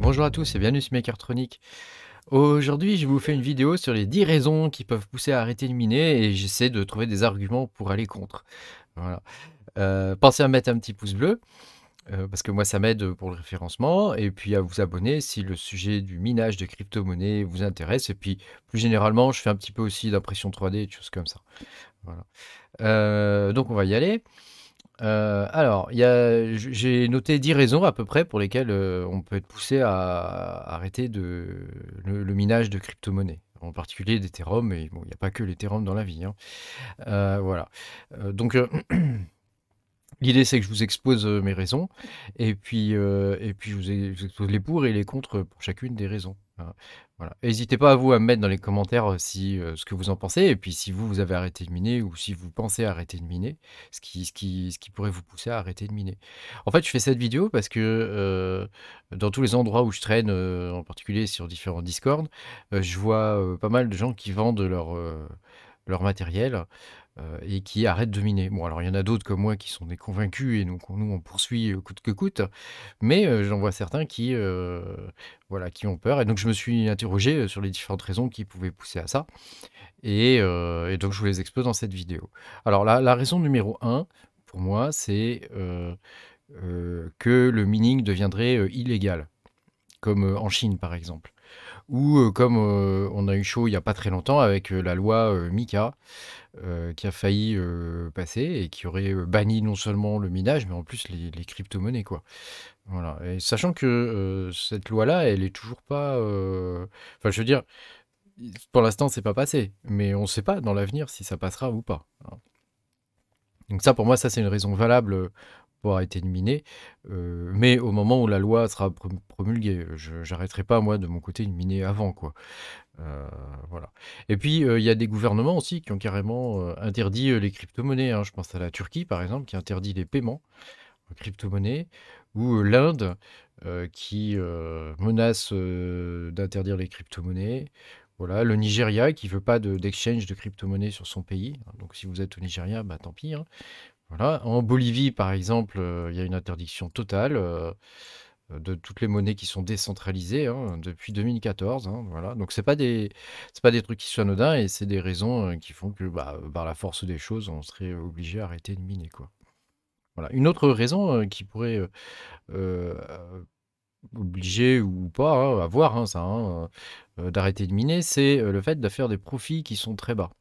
Bonjour à tous et bienvenue sur Mechatronic. Aujourd'hui, je vous fais une vidéo sur les 10 raisons qui peuvent pousser à arrêter de miner et j'essaie de trouver des arguments pour aller contre. Voilà. Pensez à mettre un petit pouce bleu parce que moi ça m'aide pour le référencement et puis à vous abonner si le sujet du minage de crypto-monnaies vous intéresse et puis plus généralement, je fais un petit peu aussi d'impression 3D et des choses comme ça. Voilà. Donc on va y aller. Alors, j'ai noté 10 raisons à peu près pour lesquelles on peut être poussé à arrêter le minage de crypto-monnaies, en particulier d'Ethereum, mais bon, il n'y a pas que l'Ethereum dans la vie, hein. Voilà. Donc, l'idée, c'est que je vous expose mes raisons, et puis je vous expose les pour et les contre pour chacune des raisons. Voilà. N'hésitez pas à vous à me mettre dans les commentaires si, ce que vous en pensez, et puis si vous avez arrêté de miner ou si vous pensez arrêter de miner, ce qui pourrait vous pousser à arrêter de miner. En fait, je fais cette vidéo parce que dans tous les endroits où je traîne, en particulier sur différents Discord, je vois pas mal de gens qui vendent leur matériel et qui arrêtent de miner. Bon, alors il y en a d'autres comme moi qui sont des convaincus et donc nous on poursuit coûte que coûte, mais j'en vois certains qui, voilà, qui ont peur et donc je me suis interrogé sur les différentes raisons qui pouvaient pousser à ça et donc je vous les expose dans cette vidéo. Alors la raison numéro un pour moi, c'est que le mining deviendrait illégal, comme en Chine par exemple. Ou comme on a eu chaud il n'y a pas très longtemps avec la loi MiCA, qui a failli passer et qui aurait banni non seulement le minage, mais en plus les crypto-monnaies, quoi. Voilà. Et sachant que cette loi-là, elle est toujours pas. Enfin, je veux dire, pour l'instant, c'est pas passé, mais on ne sait pas dans l'avenir si ça passera ou pas, hein. Donc ça, pour moi, ça c'est une raison valable pour arrêter de miner. Mais au moment où la loi sera promulguée, j'arrêterai pas moi de mon côté de miner avant, quoi. Heu, voilà. Et puis, il y a des gouvernements aussi qui ont carrément, interdit, les cryptomonnaies, hein. Je pense à la Turquie, par exemple, qui interdit les paiements en cryptomonnaies ou, l'Inde, qui, menace, d'interdire les cryptomonnaies. Voilà, le Nigeria qui veut pas d'exchange de cryptomonnaies sur son pays. Donc si vous êtes au Nigeria, bah, tant pis, hein. Voilà. En Bolivie, par exemple, il y a une interdiction totale, de toutes les monnaies qui sont décentralisées, hein, depuis 2014, hein, voilà. Donc c'est pas des trucs qui sont anodins et c'est des raisons, qui font que, bah, par la force des choses, on serait obligé d'arrêter de miner, quoi. Voilà. Une autre raison, qui pourrait, heu, obliger ou pas, hein, à voir, hein, ça, hein, d'arrêter de miner, c'est, le fait de faire des profits qui sont très bas.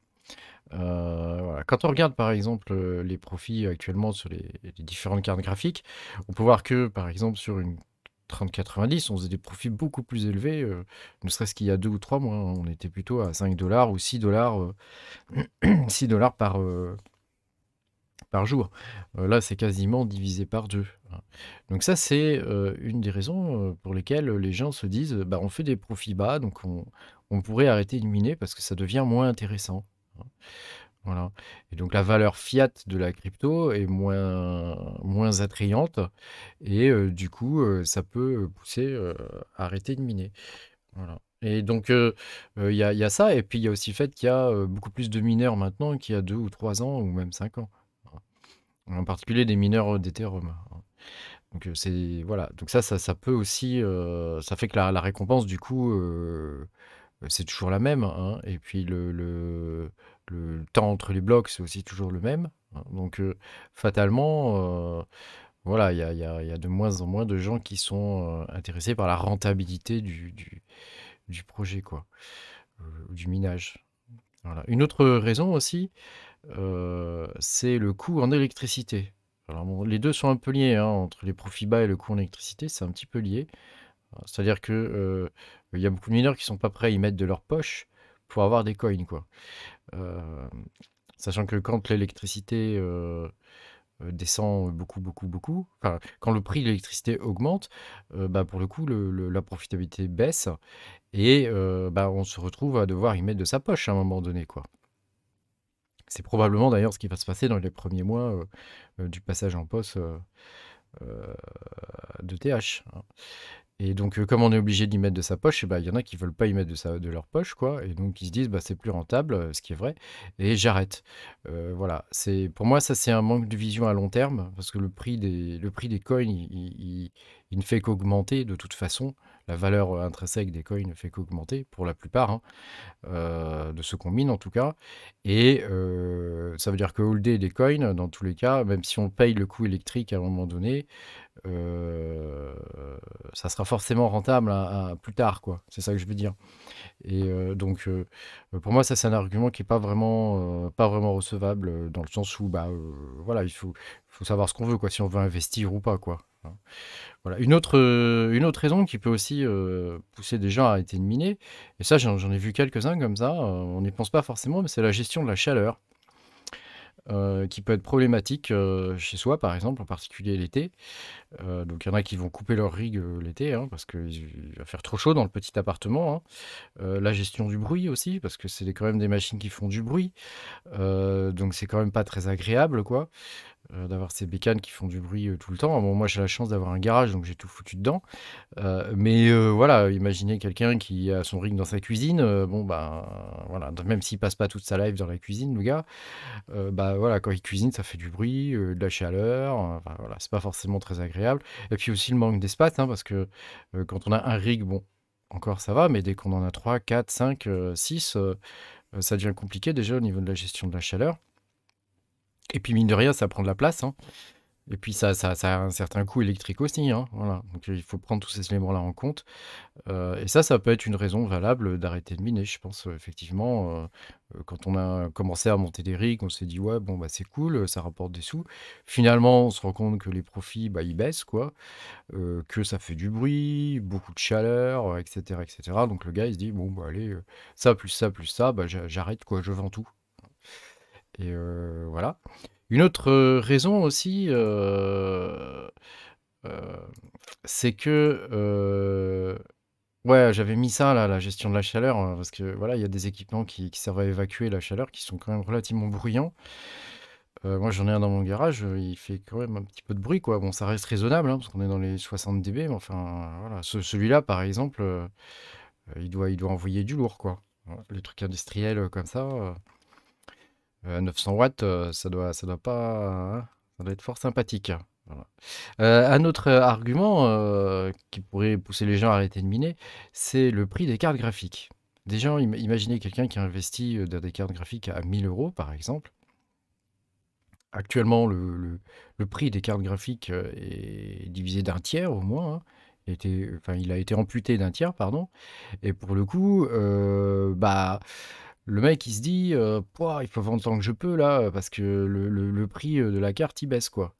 Voilà. Quand on regarde, par exemple, les profits actuellement sur les différentes cartes graphiques, on peut voir que, par exemple, sur une 3090, on faisait des profits beaucoup plus élevés, ne serait-ce qu'il y a 2 ou 3 mois, hein. On était plutôt à 5 $ ou 6 $, 6 $ par jour. Là, c'est quasiment divisé par 2, hein. Donc ça, c'est, une des raisons, pour lesquelles les gens se disent: «Bah, on fait des profits bas, donc on pourrait arrêter de miner parce que ça devient moins intéressant», hein. Voilà. Et donc la valeur fiat de la crypto est moins attrayante et du coup, ça peut pousser, à arrêter de miner. Voilà. Et donc il y a ça et puis il y a aussi le fait qu'il y a, beaucoup plus de mineurs maintenant qu'il y a 2 ou 3 ans ou même 5 ans. En particulier des mineurs, d'Ethereum, hein. Donc c'est voilà, donc ça peut aussi, ça fait que la récompense du coup, c'est toujours la même, hein, et puis le temps entre les blocs, c'est aussi toujours le même, hein. Donc fatalement, voilà, il y a de moins en moins de gens qui sont, intéressés par la rentabilité du projet, quoi, du minage. Voilà. Une autre raison aussi, c'est le coût en électricité. Alors bon, les 2 sont un peu liés, hein, entre les profits bas et le coût en électricité, c'est un petit peu lié. C'est-à-dire que, il y a beaucoup de mineurs qui sont pas prêts à y mettre de leur poche pour avoir des coins, quoi. Hem, Sachant que quand l'électricité, descend beaucoup, beaucoup, beaucoup, enfin, quand le prix de l'électricité augmente, bah, pour le coup, la profitabilité baisse et bah, on se retrouve à devoir y mettre de sa poche à un moment donné, quoi. C'est probablement d'ailleurs ce qui va se passer dans les premiers mois, du passage en poste, heu, de TH, hein. Et donc, comme on est obligé d'y mettre de sa poche, et bah, il y en a qui veulent pas y mettre de leur poche, quoi, et donc ils se disent: «Bah, c'est plus rentable», ce qui est vrai, et j'arrête. Voilà, pour moi, ça, c'est un manque de vision à long terme parce que le prix des coins, il ne fait qu'augmenter de toute façon. la valeur intrinsèque des coins ne fait qu'augmenter pour la plupart, hein, de ceux qu'on mine en tout cas. Et ça veut dire que holder des coins, dans tous les cas, même si on paye le coût électrique à un moment donné, euh, ça sera forcément rentable plus tard, quoi. C'est ça que je veux dire. Et donc, pour moi, ça, c'est un argument qui est pas vraiment recevable, dans le sens où, bah, voilà, faut savoir ce qu'on veut, quoi, si on veut investir ou pas, quoi. Hein. Voilà. Une autre raison qui peut aussi pousser des gens à arrêter de miner, et ça, j'en ai vu quelques-uns comme ça, on n'y pense pas forcément, mais c'est la gestion de la chaleur. Qui peut être problématique chez soi, par exemple, en particulier l'été. Donc il y en a qui vont couper leur rig l'été, hein, parce qu'il va faire trop chaud dans le petit appartement. Hein. La gestion du bruit aussi, parce que c'est quand même des machines qui font du bruit. Donc c'est quand même pas très agréable, quoi, d'avoir ces bécanes qui font du bruit tout le temps. Bon, moi j'ai la chance d'avoir un garage, donc j'ai tout foutu dedans. Mais voilà, imaginez quelqu'un qui a son rig dans sa cuisine. Bon, bah voilà, même s'il passe pas toute sa life dans la cuisine, le gars, bah voilà, quand il cuisine, ça fait du bruit, de la chaleur. Enfin, voilà, c'est pas forcément très agréable. Et puis aussi le manque d'espace, hein, parce que quand on a un rig, bon, encore ça va, mais dès qu'on en a 3, 4, 5, 6, ça devient compliqué déjà au niveau de la gestion de la chaleur. Et puis mine de rien, ça prend de la place, hein. Et puis ça a un certain coût électrique aussi, hein, voilà. Donc il faut prendre tous ces éléments-là en compte. Et ça peut être une raison valable d'arrêter de miner, je pense, effectivement. Quand on a commencé à monter des rigs, on s'est dit: «Ouais, bon, bah, c'est cool, ça rapporte des sous». Finalement, on se rend compte que les profits, bah, ils baissent, quoi, que ça fait du bruit, beaucoup de chaleur, et cetera, et cetera. Donc le gars, il se dit: «Bon, bah, allez, ça plus ça, bah, j'arrête, quoi, je vends tout». Et voilà. Une autre raison aussi, heu, c'est que, ouais, j'avais mis ça là, la gestion de la chaleur, parce que voilà, il y a des équipements qui servent à évacuer la chaleur, qui sont quand même relativement bruyants. Moi, j'en ai un dans mon garage, il fait quand même un petit peu de bruit, quoi. Bon, ça reste raisonnable, hein, parce qu'on est dans les 60 dB, mais enfin, voilà. Celui-là, par exemple, il doit envoyer du lourd, quoi. Voilà, les trucs industriels, comme ça, à 900 watts, ça doit pas, hein, ça doit être fort sympathique. Voilà. Un autre argument qui pourrait pousser les gens à arrêter de miner, c'est le prix des cartes graphiques. Des gens, imaginez quelqu'un qui a investi dans des cartes graphiques à 1000 euros, par exemple. Actuellement, le prix des cartes graphiques est divisé d'un tiers au moins. Hein. Enfin, il a été amputé d'un tiers, pardon. Et pour le coup, bah, le mec, il se dit, pouah, il faut vendre tant que je peux là, parce que le prix de la carte, il baisse, quoi.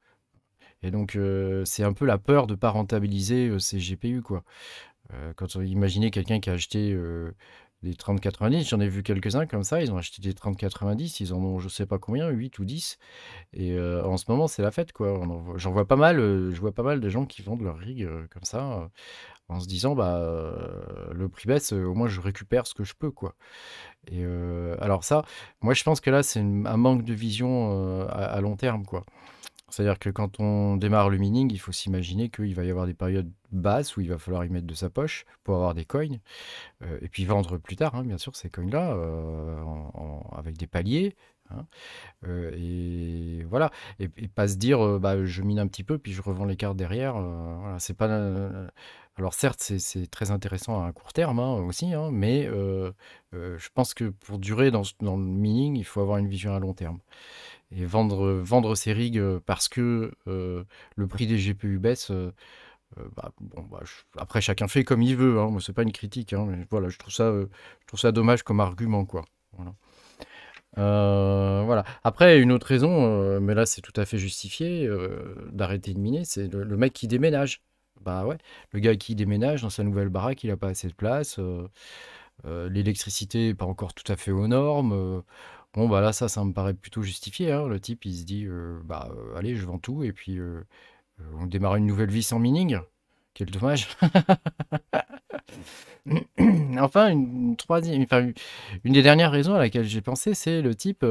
Et donc, c'est un peu la peur de pas rentabiliser ses GPU, quoi. Quand on imaginez quelqu'un qui a acheté des 3090, j'en ai vu quelques-uns comme ça, ils ont acheté des 3090, ils en ont je sais pas combien, 8 ou 10. Et en ce moment, c'est la fête, quoi. J'en vois pas mal, je vois pas mal de gens qui vendent leur rig comme ça, en se disant, bah, le prix baisse, au moins je récupère ce que je peux, quoi. Et alors ça, moi je pense que là, c'est un manque de vision à long terme, quoi. C'est-à-dire que quand on démarre le mining, il faut s'imaginer qu'il va y avoir des périodes basses où il va falloir y mettre de sa poche pour avoir des coins, et puis vendre plus tard, hein, bien sûr, ces coins-là, avec des paliers. Hein, et voilà. Et pas se dire, bah, je mine un petit peu, puis je revends les cartes derrière. Voilà, c'est pas. Alors certes, c'est très intéressant à court terme hein, aussi, hein, mais je pense que pour durer dans le mining, il faut avoir une vision à long terme. Et vendre ses rigs parce que le prix des GPU baisse, bah, bon, bah, après chacun fait comme il veut, hein, moi c'est pas une critique, hein, mais voilà, je trouve ça dommage comme argument, quoi. Voilà. Voilà. Après, une autre raison, mais là c'est tout à fait justifié, d'arrêter de miner, c'est le mec qui déménage. Bah ouais, le gars qui déménage dans sa nouvelle baraque, il a pas assez de place, l'électricité est pas encore tout à fait aux normes. Bon, bah là, ça me paraît plutôt justifié. Hein. Le type, il se dit, bah allez, je vends tout et puis on démarre une nouvelle vie sans mining. Quel dommage. Enfin, une des dernières raisons à laquelle j'ai pensé, c'est le type,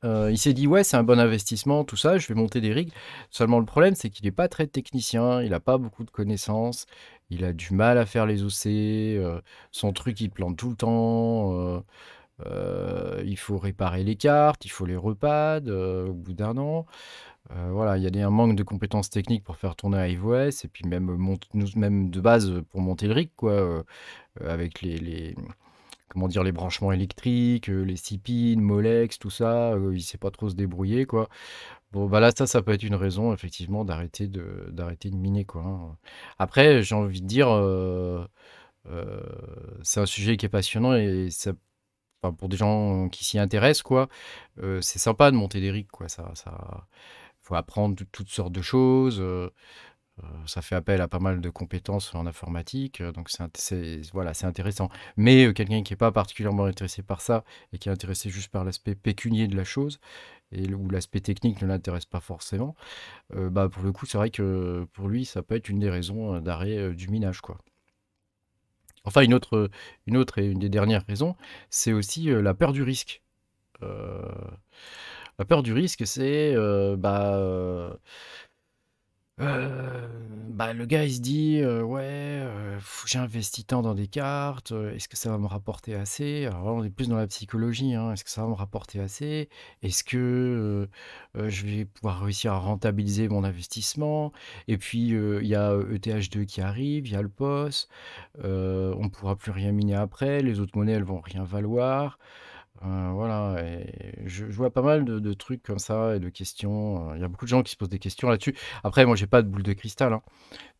il s'est dit, ouais, c'est un bon investissement, tout ça, je vais monter des rigs. Seulement, le problème, c'est qu'il n'est pas très technicien, il n'a pas beaucoup de connaissances, il a du mal à faire les OC, son truc, il plante tout le temps. Il faut réparer les cartes, il faut les repad au bout d'un an. Voilà, il y a un manque de compétences techniques pour faire tourner un iOS et puis même, même de base, pour monter le rig quoi, avec comment dire? Les branchements électriques, les 6 pins, Molex, tout ça, il sait pas trop se débrouiller, quoi. Bon, bah, là, ça peut être une raison effectivement d'arrêter de miner, quoi, hein. Après, j'ai envie de dire, heu, c'est un sujet qui est passionnant et ça enfin, pour des gens qui s'y intéressent, quoi, c'est sympa de monter des rigs, quoi. Ça faut apprendre toutes sortes de choses, ça fait appel à pas mal de compétences en informatique, donc c'est voilà, c'est intéressant. Mais, quelqu'un qui est pas particulièrement intéressé par ça et qui est intéressé juste par l'aspect pécunier de la chose et où l'aspect technique ne l'intéresse pas forcément, bah, pour le coup, c'est vrai que pour lui, ça peut être une des raisons, d'arrêt, du minage, quoi. Enfin, une autre et une des dernières raisons, c'est aussi, la peur du risque. Heu, la peur du risque, c'est, Heu, bah, le gars, il se dit, «Ouais, j'ai investi tant dans des cartes, est-ce que ça va me rapporter assez?» Alors là, on est plus dans la psychologie, hein. «Est-ce que ça va me rapporter assez? Est-ce que, je vais pouvoir réussir à rentabiliser mon investissement?» Et puis, il y a, ETH2 qui arrive, il y a le POS, on ne pourra plus rien miner après, les autres monnaies, elles vont rien valoir. Voilà et je vois pas mal de trucs comme ça et de questions, il y a beaucoup de gens qui se posent des questions là-dessus. Après moi j'ai pas de boule de cristal, hein,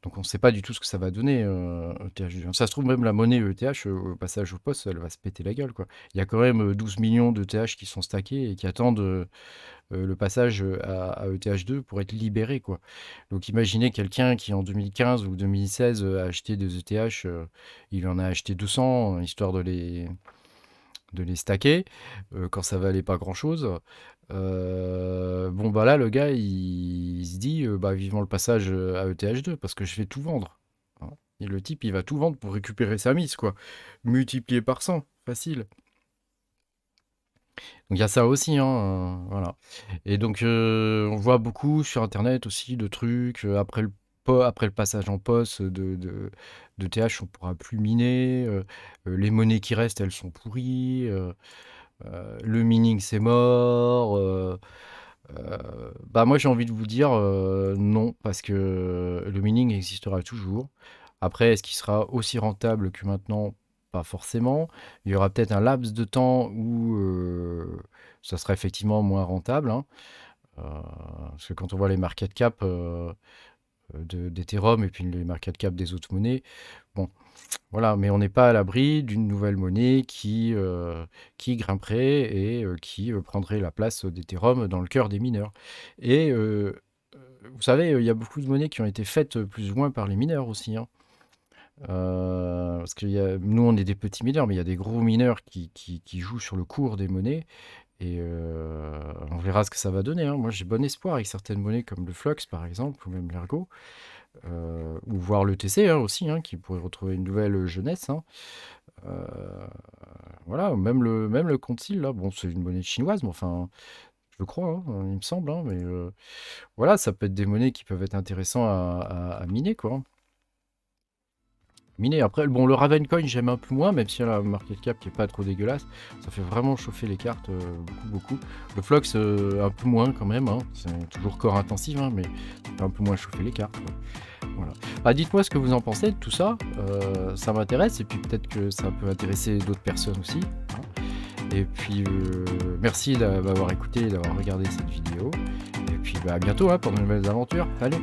donc on sait pas du tout ce que ça va donner, ETH. Ça se trouve même la monnaie ETH, au passage au poste, elle va se péter la gueule, quoi. Il y a quand même, 12 000 000 d'ETH qui sont stackés et qui attendent, le passage, à ETH2 pour être libérés, quoi. Donc imaginez quelqu'un qui en 2015 ou 2016, a acheté des ETH, il en a acheté 200 histoire de les stacker, quand ça valait pas grand-chose. Bon, bah, là, le gars, il se dit, «Bah, vivement le passage, à ETH2 parce que je vais tout vendre», hein et le type, il va tout vendre pour récupérer sa mise, quoi. Multiplié par 100, facile. Donc il y a ça aussi, hein, voilà et donc on voit beaucoup sur internet aussi de trucs, après le passage en POS, d'ETH, on pourra plus miner, les monnaies qui restent, elles sont pourries, le mining c'est mort, bah, moi j'ai envie de vous dire, non parce que le mining existera toujours. Après est-ce qu'il sera aussi rentable que maintenant? Pas forcément. Il y aura peut-être un laps de temps où, ça sera effectivement moins rentable, hein, parce que quand on voit les market cap, d'Ethereum et puis les market cap des autres monnaies, bon voilà, mais on n'est pas à l'abri d'une nouvelle monnaie qui grimperait et qui, prendrait la place d'Ethereum dans le cœur des mineurs. Et vous savez, il y a beaucoup de monnaies qui ont été faites, plus ou moins par les mineurs aussi, hein. Parce nous, on est des petits mineurs, mais il y a des gros mineurs qui jouent sur le cours des monnaies et on verra ce que ça va donner, hein. Moi, j'ai bon espoir avec certaines monnaies comme le Flux, par exemple, ou même l'Ergo. Ou voir le TC, hein, aussi, hein, qui pourrait retrouver une nouvelle jeunesse, hein. Heu, voilà, même le Contil là, bon c'est une monnaie chinoise, mais enfin, je crois, hein, il me semble, hein, mais voilà, ça peut être des monnaies qui peuvent être intéressants à miner, quoi, hein. Miner après bon le Ravencoin j'aime un peu moins, même si elle a un market cap qui est pas trop dégueulasse. Ça fait vraiment chauffer les cartes, beaucoup, beaucoup. Le Flox, un peu moins quand même, hein. C'est toujours core intensif, hein, mais ça fait un peu moins chauffer les cartes, quoi. Voilà. Bah, dites-moi ce que vous en pensez de tout ça, ça m'intéresse et puis peut-être que ça peut intéresser d'autres personnes aussi, hein. Et puis, merci m'avoir écouté et d'avoir regardé cette vidéo et puis, bah, à bientôt, hein, pour de nouvelles aventures. Allez!